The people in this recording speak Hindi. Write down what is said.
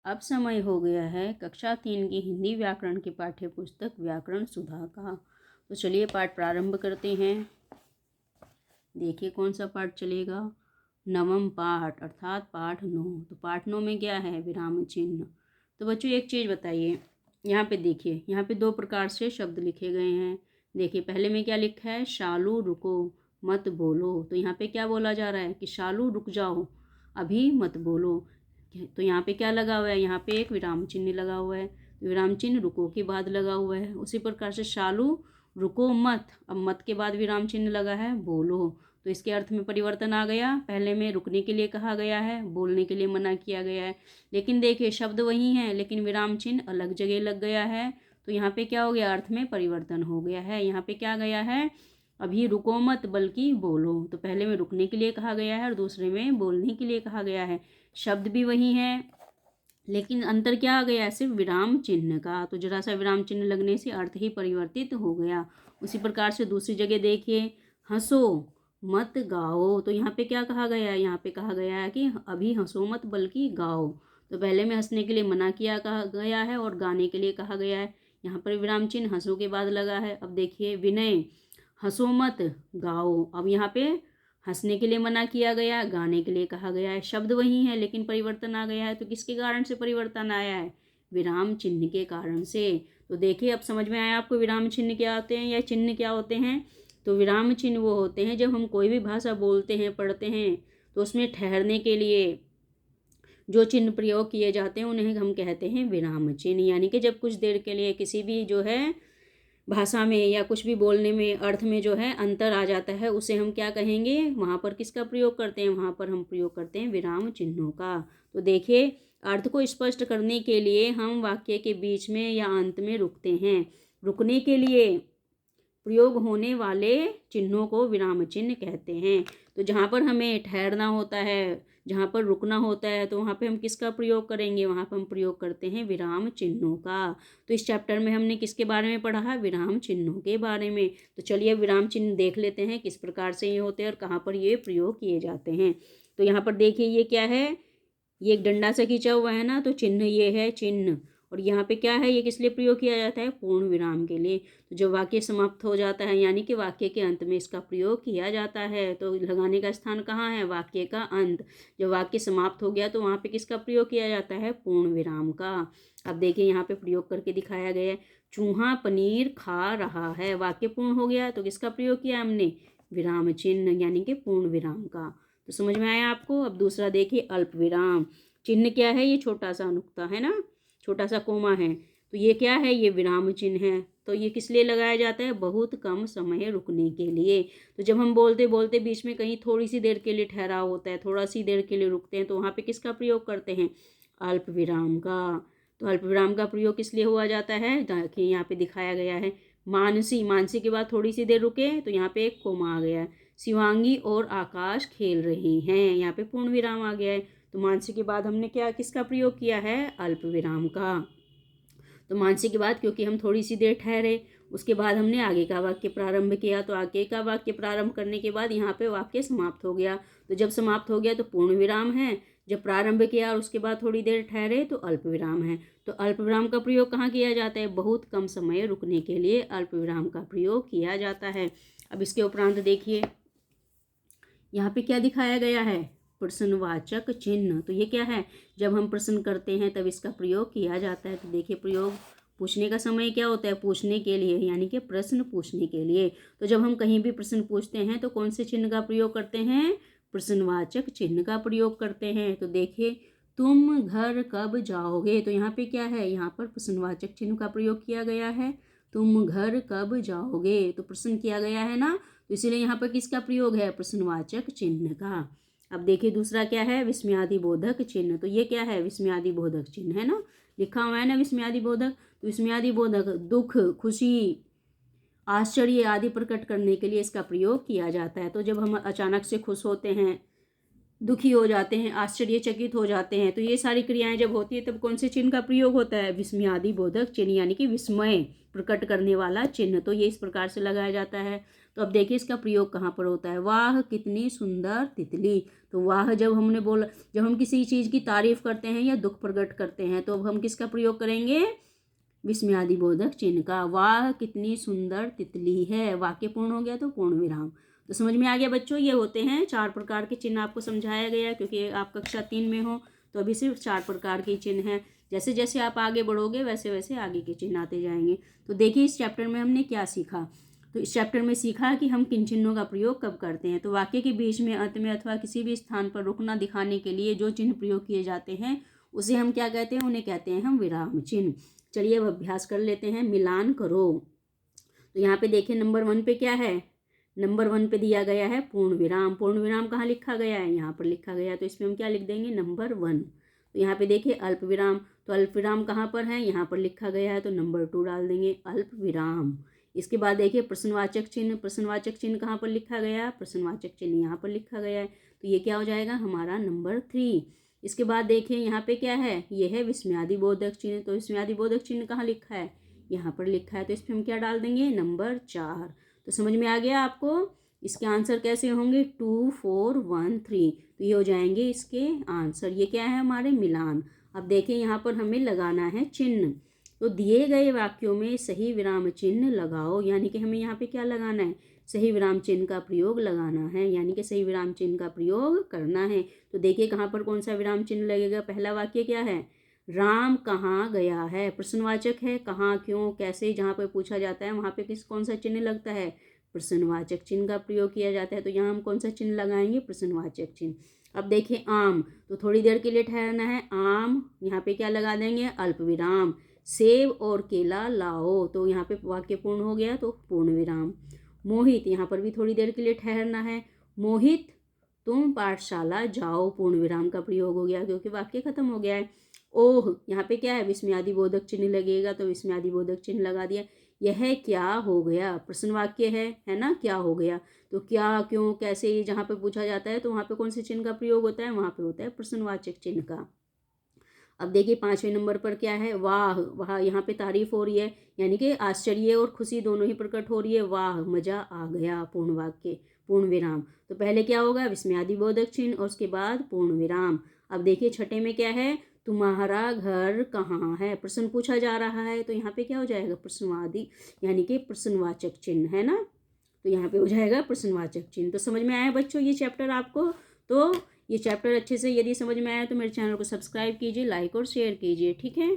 अब समय हो गया है कक्षा 3 की हिंदी व्याकरण की पाठ्य पुस्तक व्याकरण सुधा का। तो चलिए पाठ प्रारंभ करते हैं। देखिए कौन सा पाठ चलेगा। नवम पाठ अर्थात पाठ 9। तो पाठ 9 में क्या है, विराम चिन्ह। तो बच्चों एक चीज़ बताइए, यहाँ पे देखिए, यहाँ पे दो प्रकार से शब्द लिखे गए हैं। देखिए पहले में क्या लिखा है, शालू रुको मत बोलो। तो यहाँ पे क्या बोला जा रहा है कि शालू रुक जाओ, अभी मत बोलो। तो यहाँ पे क्या लगा हुआ है, यहाँ पे एक विराम चिन्ह लगा हुआ है। तो विराम चिन्ह रुको के बाद लगा हुआ है। उसी प्रकार से शालू रुको मत, अब मत के बाद विराम चिन्ह लगा है बोलो। तो इसके अर्थ में परिवर्तन आ गया। पहले में रुकने के लिए कहा गया है, बोलने के लिए मना किया गया है। लेकिन देखिए शब्द वही है लेकिन विराम चिन्ह अलग जगह लग गया है। तो यहाँ पे क्या हो गया, अर्थ में परिवर्तन हो गया है। यहाँ पे क्या गया है, अभी रुको मत बल्कि बोलो। तो पहले में रुकने के लिए कहा गया है और दूसरे में बोलने के लिए कहा गया है। शब्द भी वही है लेकिन अंतर क्या आ गया है, सिर्फ विराम चिन्ह का। तो जरा सा विराम चिन्ह लगने से अर्थ ही परिवर्तित हो गया। उसी प्रकार से दूसरी जगह देखिए, हंसो मत गाओ। तो यहाँ पे क्या कहा गया है, यहाँ पे कहा गया है कि अभी हंसो मत बल्कि गाओ। तो पहले में हंसने के लिए मना किया कहा गया है और गाने के लिए कहा गया है। यहाँ पर विराम चिन्ह हंसो के बाद लगा है। अब देखिए विनय हंसो मत गाओ। अब यहाँ पे हंसने के लिए मना किया गया, गाने के लिए कहा गया है। शब्द वही है लेकिन परिवर्तन आ गया है। तो किसके कारण से परिवर्तन आया है, विराम चिन्ह के कारण से। तो देखिए अब समझ में आया आपको विराम चिन्ह क्या होते हैं या चिन्ह क्या होते हैं। तो विराम चिन्ह वो होते हैं जब हम कोई भी भाषा बोलते हैं पढ़ते हैं तो उसमें ठहरने के लिए जो चिन्ह प्रयोग किए जाते हैं उन्हें हम कहते हैं विराम चिन्ह। यानी कि जब कुछ देर के लिए किसी भी जो है भाषा में या कुछ भी बोलने में अर्थ में जो है अंतर आ जाता है, उसे हम क्या कहेंगे, वहाँ पर किसका प्रयोग करते हैं, वहाँ पर हम प्रयोग करते हैं विराम चिन्हों का। तो देखिए अर्थ को स्पष्ट करने के लिए हम वाक्य के बीच में या अंत में रुकते हैं। रुकने के लिए प्रयोग होने वाले चिन्हों को विराम चिन्ह कहते हैं। तो जहाँ पर हमें ठहरना होता है, जहाँ पर रुकना होता है, तो वहाँ पे हम किसका प्रयोग करेंगे, वहाँ पर हम प्रयोग करते हैं विराम चिन्हों का। तो इस चैप्टर में हमने किसके बारे में पढ़ा है, विराम चिन्हों के बारे में। तो चलिए विराम चिन्ह देख लेते हैं किस प्रकार से ये होते हैं और कहाँ पर ये प्रयोग किए जाते हैं। तो यहाँ पर देखिए ये क्या है, ये एक डंडा से खींचा हुआ है ना, तो चिन्ह ये है चिन्ह। और यहाँ पे क्या है, ये किस लिए प्रयोग किया जाता है, पूर्ण विराम के लिए। तो जब वाक्य समाप्त हो जाता है यानी कि वाक्य के अंत में इसका प्रयोग किया जाता है। तो लगाने का स्थान कहाँ है, वाक्य का अंत। जब वाक्य समाप्त हो गया तो वहाँ पे किसका प्रयोग किया जाता है, पूर्ण विराम का। अब देखिए यहाँ पे प्रयोग करके दिखाया गया है, चूहा पनीर खा रहा है। वाक्य पूर्ण हो गया तो किसका प्रयोग किया हमने, विराम चिन्ह यानी कि पूर्ण विराम का। तो समझ में आया आपको। अब दूसरा देखिए अल्प विराम चिन्ह क्या है, ये छोटा सा नुक्ता है ना, छोटा सा कोमा है। तो ये क्या है, ये विराम चिन्ह है। तो ये किस लिए लगाया जाता है, बहुत कम समय रुकने के लिए। तो जब हम बोलते बोलते बीच में कहीं थोड़ी सी देर के लिए ठहराव होता है, थोड़ा सी देर के लिए रुकते हैं, तो वहाँ पे किसका प्रयोग करते हैं, अल्प विराम का। तो अल्प विराम का प्रयोग किस लिए हुआ जाता है, देखिए यहाँ पे दिखाया गया है, मानसी, मानसी के बाद थोड़ी सी देर रुके तो यहाँ पे एक कोमा आ गया है। शिवांगी और आकाश खेल रहे हैं, यहाँ पे पूर्ण विराम आ गया है। तो मानसी के बाद हमने क्या किसका प्रयोग किया है, अल्प विराम का। तो मानसी के बाद क्योंकि हम थोड़ी सी देर ठहरे, उसके बाद हमने आगे का वाक्य प्रारंभ किया। तो आगे का वाक्य प्रारंभ करने के बाद यहाँ पे वाक्य समाप्त हो गया। तो जब समाप्त हो गया तो पूर्ण विराम है, जब प्रारंभ किया और उसके बाद थोड़ी देर ठहरे तो अल्प विराम है। तो अल्प विराम का प्रयोग कहाँ किया जाता है, बहुत कम समय रुकने के लिए अल्प विराम का प्रयोग किया जाता है। अब इसके उपरांत देखिए यहाँ पे क्या दिखाया गया है, प्रश्नवाचक चिन्ह। तो ये क्या है, जब हम प्रश्न करते हैं तब इसका प्रयोग किया जाता है। तो देखिए प्रयोग, पूछने का समय क्या होता है, पूछने के लिए यानी कि प्रश्न पूछने के लिए। तो जब हम कहीं भी प्रश्न पूछते हैं तो कौन से चिन्ह का प्रयोग करते हैं, प्रश्नवाचक चिन्ह का प्रयोग करते हैं। तो देखिए तुम घर कब जाओगे, तो यहाँ पे क्या है, यहाँ पर प्रश्नवाचक चिन्ह का प्रयोग किया गया है। तुम घर कब जाओगे, तो प्रश्न किया गया है ना, तो इसीलिए यहाँ पर किसका प्रयोग है, प्रश्नवाचक चिन्ह का। अब देखिए दूसरा क्या है, विस्मयादिबोधक चिन्ह। तो ये क्या है, विस्मयादिबोधक चिन्ह है ना, लिखा हुआ है ना विस्मयादिबोधक। तो विस्मयादिबोधक दुख, खुशी, आश्चर्य आदि प्रकट करने के लिए इसका प्रयोग किया जाता है। तो जब हम अचानक से खुश होते हैं, दुखी हो जाते हैं, आश्चर्यचकित हो जाते हैं, तो ये सारी क्रियाएं जब होती है तब कौन से चिन्ह का प्रयोग होता है, विस्मयादिबोधक चिन्ह यानी कि विस्मय प्रकट करने वाला चिन्ह। तो ये इस प्रकार से लगाया जाता है। तो अब देखिए इसका प्रयोग कहाँ पर होता है, वाह कितनी सुंदर तितली। तो वाह जब हमने बोला, जब हम किसी चीज़ की तारीफ करते हैं या दुख प्रकट करते हैं तो अब हम किसका प्रयोग करेंगे, विस्मयादिबोधक चिन्ह का। वाह कितनी सुंदर तितली है, वाक्य पूर्ण हो गया तो पूर्ण विराम। तो समझ में आ गया बच्चों, ये होते हैं 4 प्रकार के चिन्ह, आपको समझाया गया क्योंकि आप कक्षा 3 में हो तो अभी सिर्फ 4 प्रकार के चिन्ह हैं। जैसे जैसे आप आगे बढ़ोगे वैसे वैसे आगे के चिन्ह आते जाएंगे। तो देखिए इस चैप्टर में हमने क्या सीखा। तो इस चैप्टर में सीखा कि हम किन चिन्हों का प्रयोग कब करते हैं। तो वाक्य के बीच में, अंत में अथवा किसी भी स्थान पर रुकना दिखाने के लिए जो चिन्ह प्रयोग किए जाते हैं उसे हम क्या कहते हैं, उन्हें कहते हैं हम विराम चिन्ह। चलिए अब अभ्यास कर लेते हैं, मिलान करो। तो यहाँ पे देखिए नंबर 1 पे क्या है, नंबर 1 पे दिया गया है पूर्ण विराम। पूर्ण विराम कहाँ लिखा गया है, यहाँ पर लिखा गया है, तो इसमें हम क्या लिख देंगे, नंबर 1। तो यहाँ पे देखिए अल्प विराम, तो अल्प विराम कहाँ पर है, यहाँ पर लिखा गया है, तो नंबर 2 डाल देंगे अल्प विराम। इसके बाद देखिए प्रश्नवाचक चिन्ह, प्रश्नवाचक चिन्ह कहाँ पर लिखा गया, प्रश्नवाचक चिन्ह यहाँ पर लिखा गया है, तो ये क्या हो जाएगा हमारा नंबर 3। इसके बाद देखिए यहाँ पे क्या है, ये है विस्मयादिबोधक चिन्ह। तो विस्मयादिबोधक चिन्ह कहाँ लिखा है, यहाँ पर लिखा है, तो इस पर हम क्या डाल देंगे, नंबर 4। तो समझ में आ गया आपको, इसके आंसर कैसे होंगे, 2, 4, 1, 3। तो ये हो जाएंगे इसके आंसर। ये क्या है हमारे मिलान। अब देखिए यहाँ पर हमें लगाना है चिन्ह। तो दिए गए वाक्यों में सही विराम चिन्ह लगाओ, यानी कि हमें यहाँ पे क्या लगाना है, सही विराम चिन्ह का प्रयोग लगाना है, यानी कि सही विराम चिन्ह का प्रयोग करना है। तो देखिए कहाँ पर कौन सा विराम चिन्ह लगेगा। पहला वाक्य क्या है, राम कहाँ गया है, प्रश्नवाचक है, कहाँ, क्यों, कैसे, जहाँ पर पूछा जाता है वहाँ पे कौन सा चिन्ह लगता है, प्रश्नवाचक चिन्ह का प्रयोग किया जाता है। तो यहाँ हम कौन सा चिन्ह लगाएंगे, प्रश्नवाचक चिन्ह। अब देखिए आम, तो थोड़ी देर के लिए ठहरना है, आम, यहाँ पे क्या लगा देंगे, अल्प विराम। सेब और केला लाओ, तो यहाँ पे वाक्य पूर्ण हो गया तो पूर्ण विराम। मोहित, यहाँ पर भी थोड़ी देर के लिए ठहरना है, मोहित तुम पाठशाला जाओ, पूर्ण विराम का प्रयोग हो गया क्योंकि वाक्य खत्म हो गया है। ओह, यहाँ पे क्या है, विस्मयादिबोधक चिन्ह लगेगा, तो विस्मयादिबोधक चिन्ह लगा दिया। यह क्या हो गया, प्रश्न वाक्य है ना, क्या हो गया। तो क्या, क्यों, कैसे, जहाँ पे पूछा जाता है तो वहाँ पे कौन से चिन्ह का प्रयोग होता है, वहाँ पे होता है प्रश्नवाचक चिन्ह का। अब देखिए 5वें नंबर पर क्या है, वाह, वाह यहाँ पे तारीफ हो रही है, यानी कि आश्चर्य और खुशी दोनों ही प्रकट हो रही है। वाह मजा आ गया, पूर्ण वाक्य, पूर्ण विराम। तो पहले क्या होगा, विस्मयादिबोधक चिन्ह और उसके बाद पूर्ण विराम। अब देखिए 6 में क्या है, तुम्हारा घर कहाँ है, प्रश्न पूछा जा रहा है, तो यहाँ पे क्या हो जाएगा, प्रश्नवादी, यानी कि प्रश्नवाचक चिन्ह है ना, तो यहाँ पे हो जाएगा प्रश्नवाचक चिन्ह। तो समझ में आया बच्चों ये चैप्टर आपको। तो ये चैप्टर अच्छे से यदि समझ में आया तो मेरे चैनल को सब्सक्राइब कीजिए, लाइक और शेयर कीजिए, ठीक है।